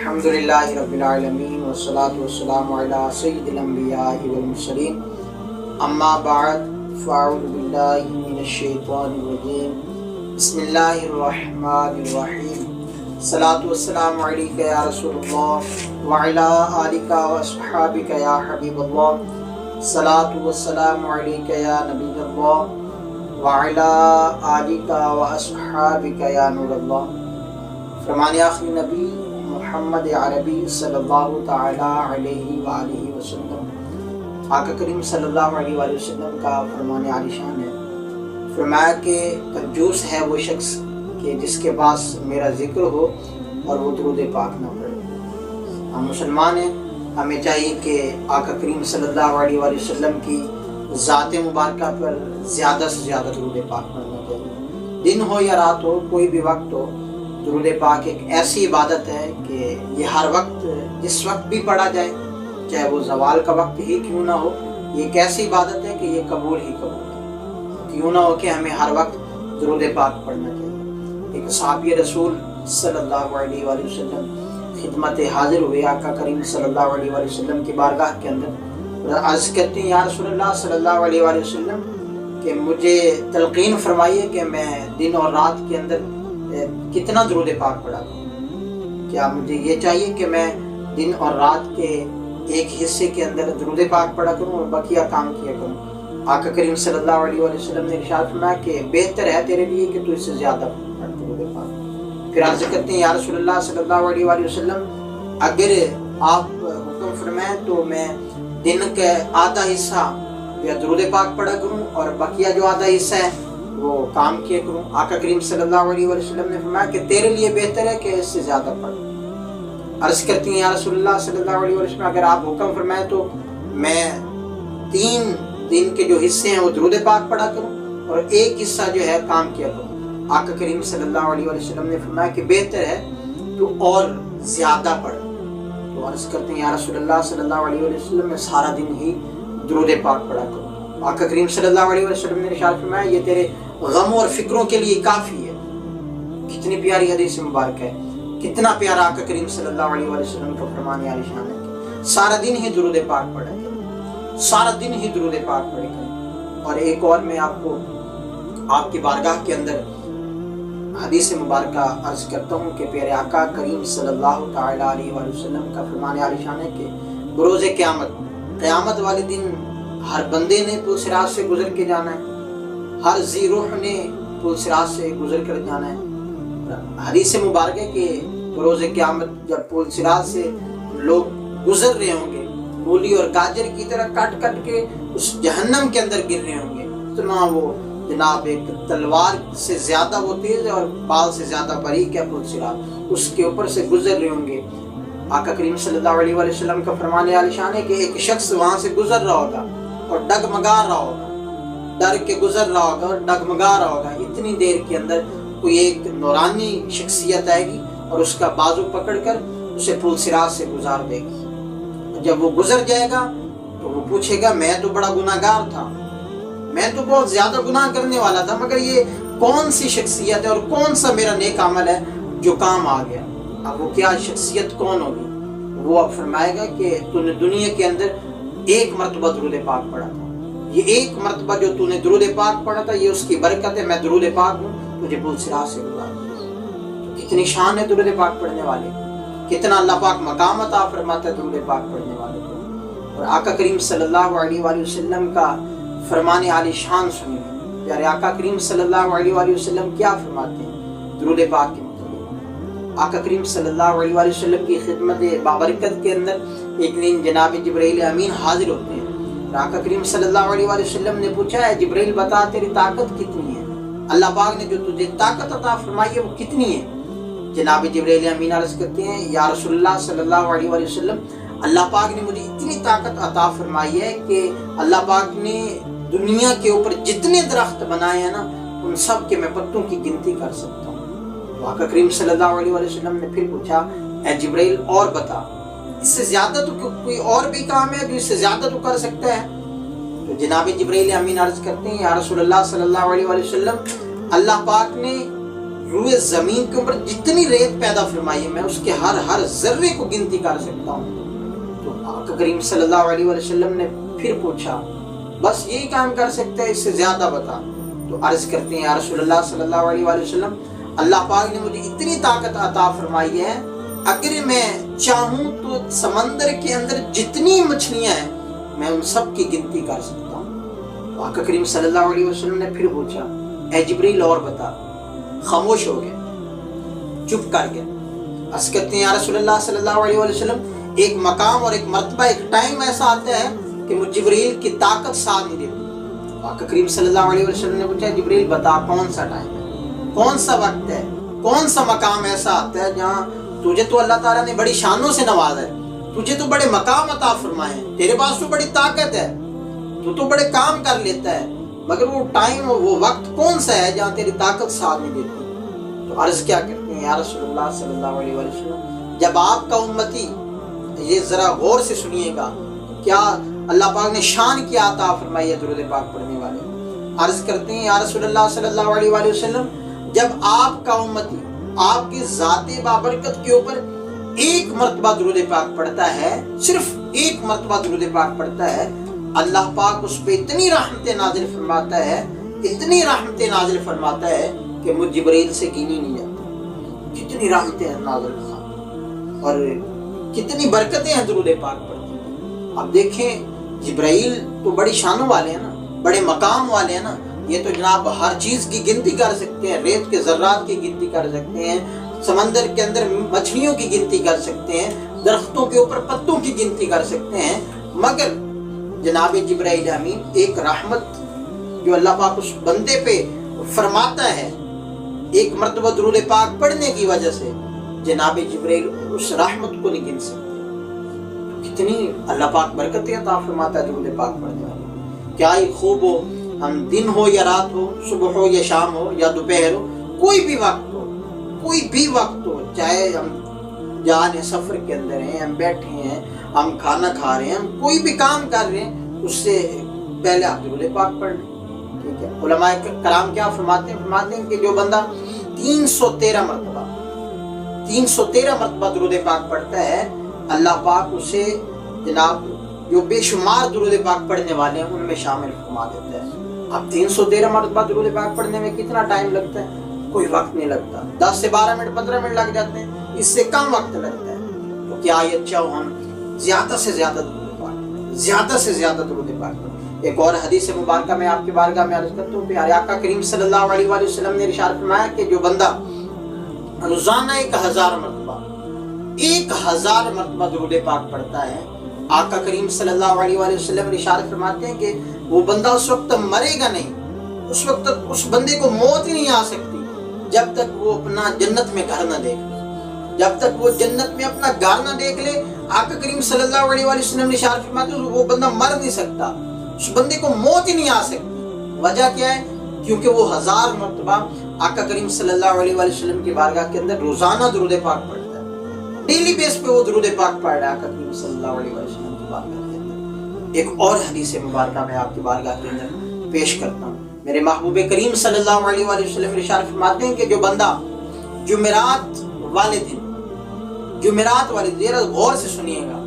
الحمدللہ رب العالمین والصلاة والسلام علی سید الانبیاء والمرسلین اما بعد فاعوذ باللہ من الشیطان الرجیم بسم اللہ الرحمن الرحیم الصلاة والسلام علیکہ یا رسول اللہ وعلی آلکہ واصحابکہ یا حبیب اللہ الصلاة والسلام علیکہ یا نبی اللہ وعلی آلکہ واصحابکہ یا نور اللہ۔ فرمان آخری نبی محمد عربی صلی اللہ تعالیٰ علیہ وآلہ وسلم، آقا کریم صلی اللہ علیہ وآلہ وسلم کا فرمان عالی شان ہے۔ فرمایا کہ کنجوس ہے وہ شخص کہ جس کے پاس میرا ذکر ہو اور وہ درود پاک نہ پڑھے۔ ہم مسلمان ہیں، ہمیں چاہیے کہ آقا کریم صلی اللہ علیہ وآلہ وسلم کی ذات مبارکہ پر زیادہ سے زیادہ درود پاک پڑھنا چاہیے۔ دن ہو یا رات ہو، کوئی بھی وقت ہو، درود پاک ایک ایسی عبادت ہے کہ یہ ہر وقت جس وقت بھی پڑھا جائے، چاہے وہ زوال کا وقت ہی کیوں نہ ہو، یہ ایک ایسی عبادت ہے کہ یہ قبول ہی قبول ہے۔ کیوں نہ ہو کہ ہمیں ہر وقت درود پاک پڑھنا چاہیے۔ ایک صحابی رسول صلی اللہ علیہ وآلہ وسلم خدمت حاضر ہوئے آقا کریم صلی اللہ علیہ وآلہ وسلم کی بارگاہ کے اندر، عرض کرتے ہیں یا رسول اللہ صلی اللہ علیہ وآلہ وسلم کہ مجھے تلقین فرمائیے کہ میں دن اور رات کے اندر کتنا درود پاک پڑھا کروں۔ کیا مجھے یہ چاہیے کہ میں دن اور رات کے ایک حصے کے اندر درود پاک پڑھا کروں اور بقیہ کام کیا کروں؟ آقا کریم صلی اللہ علیہ وآلہ وسلم نے ارشاد فرمایا کہ بہتر ہے تیرے لیے کہ تو اس سے زیادہ پڑھ درود پاک۔ پھر عرض کرتے ہیں یا رسول اللہ صلی اللہ علیہ وآلہ وسلم اگر آپ حکم فرمائیں تو میں دن کا آدھا حصہ یا درود پاک پڑھا کروں اور بقیہ جو آدھا حصہ ہے وہ کام کیا کروں۔ آقا کریم صلی اللہ علیہ وسلم نے فرمایا کہ تیرے لیے بہتر ہے کہ اس سے زیادہ پڑھ۔ عرض کرتی ہیں یا رسول اللہ صلی اللہ علیہ وسلم اگر آپ حکم فرمائیں تو میں 3 دن کے جو حصے ہیں وہ درود پاک پڑھا کروں اور ایک حصہ جو ہے کام کیا کروں۔ آقا کریم صلی اللہ علیہ وسلم نے فرمایا کہ بہتر ہے تو اور زیادہ پڑھ۔ تو عرض کرتے ہیں یا رسول اللہ صلی اللہ علیہ وسلم میں سارا دن ہی درود پاک پڑھا کروں۔ آقا کریم صلی اللہ علیہ وسلم نے ارشاد فرمایا یہ تیرے غموں اور فکروں کے لیے کافی ہے۔ کتنی پیاری حدیث مبارک ہے، کتنا پیارا آقا کریم صلی اللہ علیہ وسلم کا فرمان عالی شان ہے۔ سارا دن ہی درود پاک پڑھا کریں، سارا دن ہی درود پاک پڑھا کریں۔ اور ایک اور میں آپ کو آپ کی بارگاہ کے اندر حدیث مبارکہ عرض کرتا ہوں کہ پیارے آقا کریم صلی اللہ تعالیٰ علیہ وسلم کا فرمان عالی شان ہے کہ بروز قیامت والے دن ہر بندے نے پل صراط سے گزر کے جانا ہے، ہر ذی روح نے پل صراط سے گزر کر جانا ہے۔ حدیث مبارک ہے کہ بروز قیامت جب پل صراط سے لوگ گزر رہے ہوں گے، مولی اور گاجر کی طرح کٹ کٹ کے اس جہنم کے اندر گر رہے ہوں گے، اتنا وہ جناب ایک تلوار سے زیادہ وہ تیز ہے اور بال سے زیادہ باریک ہے پل صراط، اس کے اوپر سے گزر رہے ہوں گے۔ آقا کریم صلی اللہ علیہ وسلم کا فرمان عالی شان ہے کہ ایک شخص وہاں سے گزر رہا ہوگا اور ڈگمگا رہا ہوگا، ڈر کے گزر رہا ہوگا اور ڈگمگا رہا ہوگا۔ اتنی دیر کے اندر کوئی ایک نورانی شخصیت آئے گی اور اس کا بازو پکڑ کر اسے پل صراط سے گزار دے گی۔ جب وہ گزر جائے گا تو وہ پوچھے گا میں تو بڑا گناہ گار تھا، میں تو بہت زیادہ گناہ کرنے والا تھا، مگر یہ کون سی شخصیت ہے اور کون سا میرا نیک عمل ہے جو کام آ گیا؟ اب وہ کیا شخصیت کون ہوگی؟ وہ اب فرمائے گا کہ تو نے دنیا کے اندر ایک مرتبہ درود پاک پڑھا تھا، یہ ایک مرتبہ جو تو نے درود پاک پڑھا تھا یہ اس کی برکت ہے، میں درود پاک ہوں تجھے پل صراط سے گزار دیا۔ کتنی شان ہے درود پاک پڑھنے والے، کتنا اللہ پاک مقام عطا فرماتا ہے درود پاک پڑھنے والے کو۔ اور آقا کریم صلی اللہ علیہ وآلہ وسلم کا فرمان عالی شان سنیے، پیارے آقا کریم صلی اللہ علیہ وآلہ وسلم کیا فرماتے ہیں درود پاک کے متعلق۔ آقا کریم صلی اللہ علیہ وآلہ وسلم کی خدمت بابرکت کے اندر ایک دن جناب جبرائیل امین حاضر ہوتے ہیں۔ آقا کریم صلی اللہ علیہ وآلہ وسلم نے پوچھا ہے جبرائیل بتا تیری طاقت کتنی ہے، اللہ پاک نے جو تجھے طاقت عطا فرمائی ہے وہ کتنی ہے؟ جناب جبرائیل امین عرض کرتے ہیں یا رسول اللہ صلی اللہ علیہ وآلہ وسلم اللہ پاک نے مجھے اتنی طاقت عطا فرمائی ہے کہ اللہ پاک نے دنیا کے اوپر جتنے درخت بنائے ہیں نا ان سب کے میں پتوں کی گنتی کر سکتا ہوں۔ تو آقا کریم صلی اللہ علیہ وآلہ وسلم نے پھر پوچھا اے جبرائیل اور بتا، اس سے زیادہ تو کوئی اور بھی کام ہے جو اس سے زیادہ تو کر سکتا ہے؟ تو جناب جبرائیل امین عرض کرتے ہیں یا رسول اللہ صلی اللہ علیہ وسلم اللہ پاک نے روئے زمین کے اوپر جتنی ریت پیدا فرمائی ہے میں اس کے ہر ذرے کو گنتی کر سکتا ہوں۔ تو آقا کریم صلی اللہ علیہ وسلم نے پھر پوچھا بس یہی کام کر سکتے ہیں، اس سے زیادہ بتا؟ تو عرض کرتے ہیں یا رسول اللہ صلی اللہ علیہ وسلم، اللہ پاک نے مجھے اتنی طاقت عطا فرمائی ہے، اگر میں چاہوں تو سمندر کے اندر جتنی مچھلیاں ہیں میں ان سب کی گنتی کر سکتا ہوں۔ آقا کریم صلی اللہ علیہ وسلم نے پھر پوچھا اے جبریل اور بتا؟ خاموش ہو گئے، چپ کر گئے۔ عرض کرتے ہیں یا رسول اللہ صلی اللہ علیہ وسلم، ایک مقام اور ایک مرتبہ، ایک ٹائم ایسا آتا ہے کہ مجھ جبریل کی طاقت ساتھ نہیں دیتی۔ آقا کریم صلی اللہ علیہ وسلم نے پوچھا جبریل بتا کون سا ٹائم ہے، کون سا وقت ہے، کون سا مقام ایسا آتا ہے جہاں تجھے تو اللہ تعالیٰ نے بڑی شانوں سے نوازا ہے، تجھے تو بڑے مقام عطا فرمائے ہیں، تیرے پاس تو بڑی طاقت ہے، تو بڑے کام کر لیتا ہے، مگر وہ ٹائم وہ وقت کون سا ہے جہاں تیری طاقت ساتھ نہیں دیتی؟ تو عرض کیا کرتے ہیں یا رسول اللہ صلی اللہ علیہ وسلم، جب آپ کا امتی، یہ ذرا غور سے سنیے گا کیا اللہ پاک نے شان کیا عطا فرمائی ہے درود پاک پڑھنے والے۔ عرض کرتے ہیں یا رسول اللہ صلی اللہ علیہ وسلم، جب آپ کا امتی آپ کی ذات بابرکت کے اوپر ایک مرتبہ درود پاک پڑھتا ہے، صرف ایک مرتبہ درود پاک پڑھتا ہے، اللہ پاک اس پہ اتنی رحمتیں نازل فرماتا ہے، اتنی رحمتیں نازل فرماتا ہے کہ مجھ جبریل سے گنی نہیں جاتی، کتنی رحمتیں نازل فرماتا اور کتنی برکتیں ہیں درود پاک پڑھنے میں۔ اب دیکھیں جبرائیل تو بڑی شانوں والے ہیں نا، بڑے مقام والے ہیں نا، یہ تو جناب ہر چیز کی گنتی کر سکتے ہیں، ریت کے ذرات کی گنتی کر سکتے ہیں، سمندر کے اندر مچھلیوں کی گنتی کر سکتے ہیں، درختوں کے اوپر پتوں کی گنتی کر سکتے ہیں، مگر جناب جبرائیل امین ایک رحمت جو اللہ پاک اس بندے پہ فرماتا ہے ایک مرتبہ درود پاک پڑھنے کی وجہ سے، جناب جبرائیل اس رحمت کو نہیں گن سکتے۔ کتنی اللہ پاک برکتیں عطا فرماتا ہے درود پاک پڑھنے والے۔ کیا ہی خوب ہو، ہم دن ہو یا رات ہو، صبح ہو یا شام ہو یا دوپہر ہو، کوئی بھی وقت ہو، کوئی بھی وقت ہو، چاہے ہم جا رہے ہیں سفر کے اندر ہیں، ہم بیٹھے ہیں، ہم کھانا کھا رہے ہیں، ہم کوئی بھی کام کر رہے ہیں، اس سے پہلے آپ درود پاک پڑھ لیں۔ ٹھیک ہے، علماء کرام کیا فرماتے ہیں کہ جو بندہ 313 مرتبہ درود پاک پڑھتا ہے، اللہ پاک اسے جناب جو بے شمار درود پاک پڑھنے والے ہیں ان میں شامل فرما دیتا ہے۔ اب 313 مرتبہ درود پاک پڑھنے میں کتنا ٹائم لگتا ہے؟ کوئی وقت نہیں لگتا، 10 سے 12 منٹ 15 منٹ لگ جاتے ہیں، اس سے کم وقت لگتا ہے۔ تو کیا یہ اچھا ہو ہم زیادہ سے زیادہ درود پاک، زیادہ سے زیادہ درود پاک پڑھیں۔ ایک اور حدیث مبارکہ میں آپ کی بارگاہ میں عرض کرتا ہوں، پیارے آقا کریم صلی اللہ علیہ وسلم نے ارشاد فرمایا کہ جو بندہ روزانہ 1000 مرتبہ درود پاک پڑھتا ہے، آقا کریم صلی اللہ علیہ وسلم ارشاد فرماتے ہیں کہ وہ بندہ اس وقت مرے گا نہیں، اس وقت تک اس بندے کو موت ہی نہیں آ سکتی جب تک وہ اپنا جنت میں گھر نہ دیکھ لے، جب تک وہ جنت میں اپنا گھر نہ دیکھ لے۔ آقا کریم صلی اللہ علیہ وسلم نے ارشاد فرماتے ہیں وہ بندہ مر نہیں سکتا، اس بندے کو موت ہی نہیں آ سکتی۔ وجہ کیا ہے؟ کیونکہ وہ 1000 مرتبہ آقا کریم صلی اللہ علیہ وسلم کی بارگاہ کے اندر روزانہ درود پاک پڑھتا ہے، ڈیلی بیس پہ وہ درود پاک پڑھ رہا ہے آقا کریم صلی اللہ علیہ وسلم کی بارگاہ کے اندر۔ ایک اور حدیث مبارکہ میں آپ کی بارگاہ کے اندر پیش کرتا ہوں، میرے محبوب کریم صلی اللہ علیہ وسلم ارشاد فرماتے ہیں کہ جو بندہ جمعرات والے دن ذرا غور سے سنیے گا،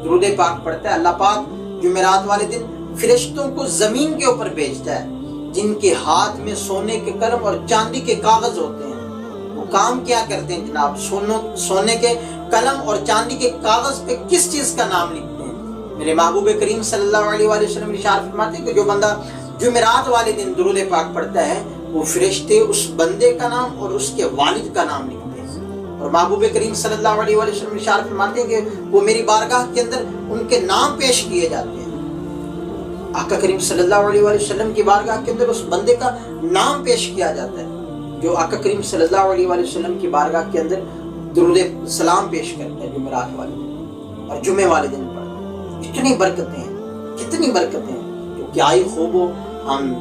درود پاک پڑھتا ہے، اللہ پاک جمعرات والے دن فرشتوں کو زمین کے اوپر بھیجتا ہے جن کے ہاتھ میں سونے کے قلم اور چاندی کے کاغذ ہوتے ہیں۔ وہ کام کیا کرتے ہیں جناب؟ سونے کے قلم اور چاندی کے کاغذ پہ کس چیز کا نام لکھتے ہیں؟ میرے محبوب کریم صلی اللہ علیہ وسلم ارشاد فرماتے ہیں کہ جو بندہ جمعرات والے دن درود پاک پڑھتا ہے، وہ فرشتے اس بندے کا نام اور اس کے والد کا نام لکھتے ہیں۔ اور محبوب کریم صلی اللہ علیہ وسلم ارشاد فرماتے ہیں کہ وہ میری بارگاہ کے اندر ان کے نام پیش کیے جاتے ہیں۔ آقا کریم صلی اللہ علیہ وسلم کی بارگاہ کے اندر اس بندے کا نام پیش کیا جاتا ہے جو آقا کریم صلی اللہ علیہ وسلم کی بارگاہ کے اندر درود سلام پیش کرتا ہے جمعرات والے دن اور جمعے والے دن پر۔ کتنی برکتیں ہیں، کتنی برکتیں ہیں، تو کیا ہی خوب ہو ہم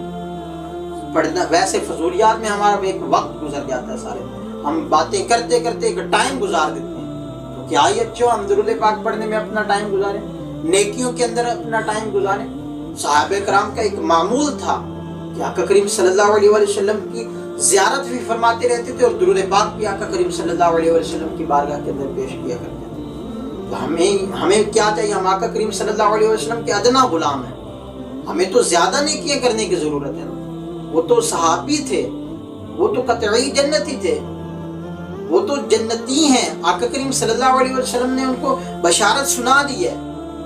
پڑھنا۔ ویسے فضولیات میں ہمارا ایک وقت گزر جاتا ہے، سارے ہم باتیں کرتے کرتے ایک ٹائم گزار دیتے ہیں، تو کیا ہی اچھا ہم درود پاک پڑھنے میں اپنا ٹائم گزاریں، نیکیوں کے اندر اپنا ٹائم گزاریں۔ صحابہ کرام کا ایک معمول تھا کہ آقا کریم صلی اللہ علیہ وسلم کی زیارت بھی فرماتے رہتے تھے اور درود پاک بھی آقا کریم صلی اللہ علیہ وسلم کی بارگاہ کے اندر پیش کیا کرتے تھے۔ تو ہمیں کیا چاہیے؟ ہم آقا کریم صلی اللہ علیہ وسلم کے ادنا غلام ہیں، ہمیں تو زیادہ نیکیاں کرنے کی ضرورت ہے۔ وہ تو صحابی تھے، وہ تو قطعی جنتی تھے، وہ تو جنتی ہیں، آقا کریم صلی اللہ علیہ وسلم نے ان کو بشارت سنا دی ہے،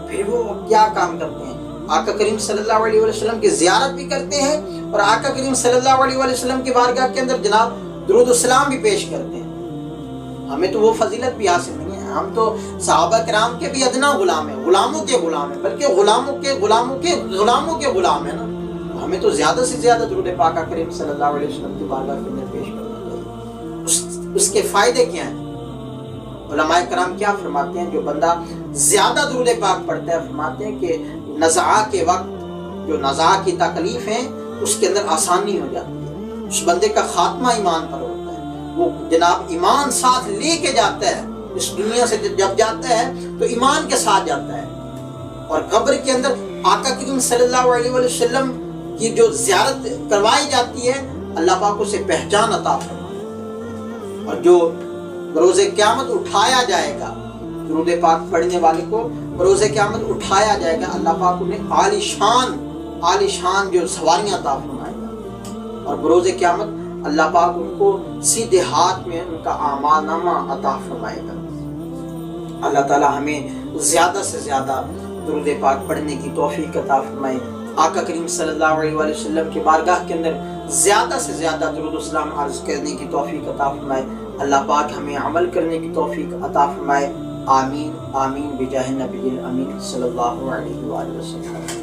پھر وہ کیا کام کرتے ہیں؟ آقا کریم صلی اللہ علیہ وسلم کی زیارت بھی کرتے ہیں اور آقا کریم صلی اللہ علیہ وسلم کی بارگاہ کے اندر جناب درود السلام بھی پیش کرتے ہیں۔ ہمیں تو وہ فضیلت بھی حاصل نہیں ہے، ہم تو صحابہ کرام کے بھی ادنا غلام ہیں، غلاموں کے غلام ہیں، بلکہ غلاموں کے غلام ہیں نا۔ ہمیں تو زیادہ سے زیادہ درود پاک آقا کریم صلی اللہ علیہ وسلم کی بارگاہ کے اندر پیش کرنا چاہیے۔ اس کے فائدے کیا ہیں؟ علماء کرام کیا فرماتے ہیں؟ جو بندہ زیادہ درود پاک پڑھتا ہے، فرماتے ہیں کہ نزعہ کے وقت جو نزعہ کی تکلیف ہیں اس کے اندر آسانی ہو جاتی ہے، اس بندے کا خاتمہ ایمان پر ہوتا ہے، وہ جناب ایمان ساتھ لے کے جاتا ہے، اس دنیا سے جب جاتا ہے تو ایمان کے ساتھ جاتا ہے۔ اور قبر کے اندر آقا کریم صلی اللہ علیہ وسلم کی جو زیارت کروائی جاتی ہے، اللہ پاک اسے پہچان عطا فرماتا ہے۔ اور جو بروز قیامت اٹھایا جائے گا، درود پاک پڑھنے والے کو بروز قیامت اٹھایا جائے گا، اللہ پاک انہیں عالی شان جو سواریاں عطا فرمائے گا، اور بروز قیامت اللہ پاک ان کو سیدھے ہاتھ میں ان کا اعمال نامہ عطا فرمائے گا۔ اللہ تعالی ہمیں زیادہ سے زیادہ درود پاک پڑھنے کی توفیق عطا فرمائے، آقا کریم صلی اللہ علیہ وسلم کی بارگاہ کے اندر زیادہ سے زیادہ درود و سلام عرض کرنے کی توفیق عطا فرمائے۔ اللہ پاک ہمیں عمل کرنے کی توفیق عطا فرمائے۔ آمین آمین بجاہ نبی الامین صلی اللہ علیہ وآلہ وسلم۔